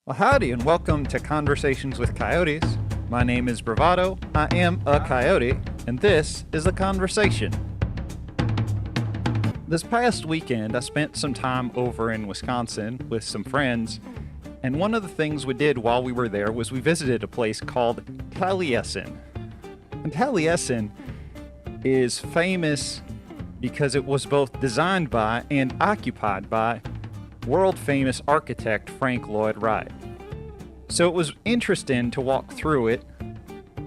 Well, howdy, and welcome to Conversations with Coyotes. My name is Bravado, I am a coyote, and this is The Conversation. This past weekend, I spent some time over in Wisconsin with some friends, and one of the things we did while we were there was we visited a place called Taliesin. And Taliesin is famous because it was both designed by and occupied by world-famous architect Frank Lloyd Wright. So it was interesting to walk through it,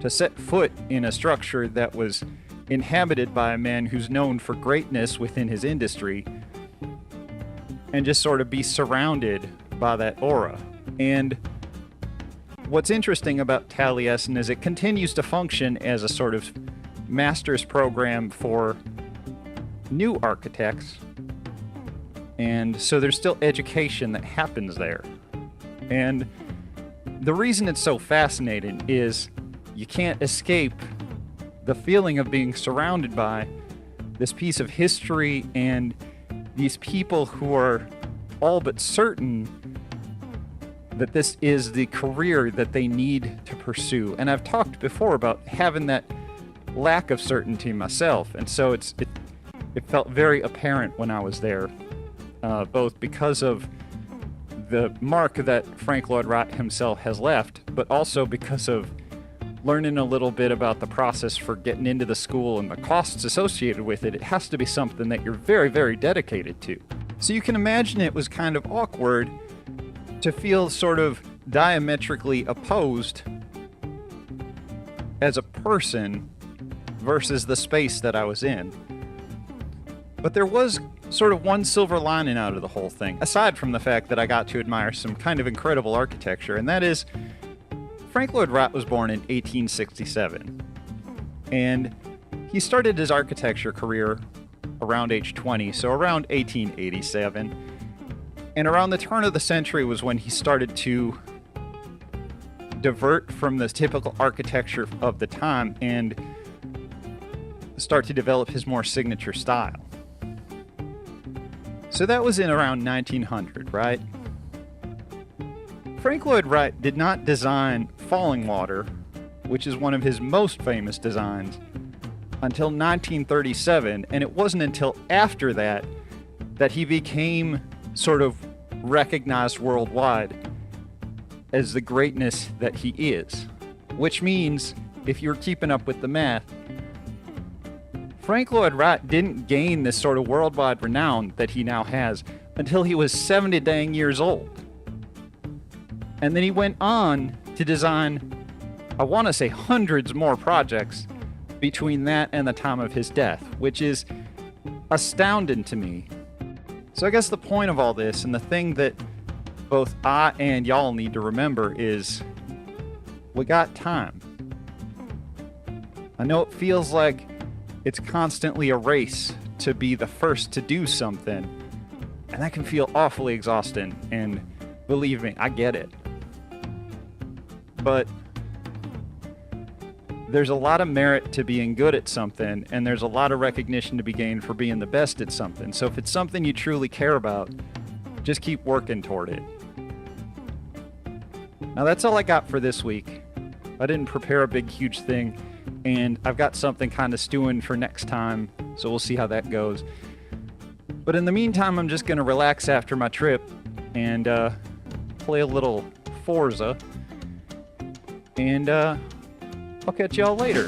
to set foot in a structure that was inhabited by a man who's known for greatness within his industry, and just sort of be surrounded by that aura. And what's interesting about Taliesin is it continues to function as a sort of master's program for new architects. And so there's still education that happens there. And the reason it's so fascinating is you can't escape the feeling of being surrounded by this piece of history and these people who are all but certain that this is the career that they need to pursue. And I've talked before about having that lack of certainty myself. And so it felt very apparent when I was there. Both because of the mark that Frank Lloyd Wright himself has left, but also because of learning a little bit about the process for getting into the school and the costs associated with it. It has to be something that you're very, very dedicated to. So you can imagine it was kind of awkward to feel sort of diametrically opposed as a person versus the space that I was in. But there was sort of one silver lining out of the whole thing, aside from the fact that I got to admire some kind of incredible architecture, and that is Frank Lloyd Wright was born in 1867, and he started his architecture career around age 20, so around 1887, and around the turn of the century was when he started to divert from the typical architecture of the time and start to develop his more signature style. So that was in around 1900, right? Frank Lloyd Wright did not design Falling Water, which is one of his most famous designs, until 1937, and it wasn't until after that that he became sort of recognized worldwide as the greatness that he is. Which means, if you're keeping up with the math, Frank Lloyd Wright didn't gain this sort of worldwide renown that he now has until he was 70 dang years old. And then he went on to design, I want to say, hundreds more projects between that and the time of his death, which is astounding to me. So I guess the point of all this, and the thing that both I and y'all need to remember, is we got time. I know it feels like it's constantly a race to be the first to do something, and that can feel awfully exhausting, and believe me, I get it. But there's a lot of merit to being good at something, and there's a lot of recognition to be gained for being the best at something. So if it's something you truly care about, just keep working toward it. Now that's all I got for this week. I didn't prepare a big, huge thing, and I've got something kind of stewing for next time, so we'll see how that goes. But in the meantime, I'm just going to relax after my trip and play a little Forza, and I'll catch y'all later.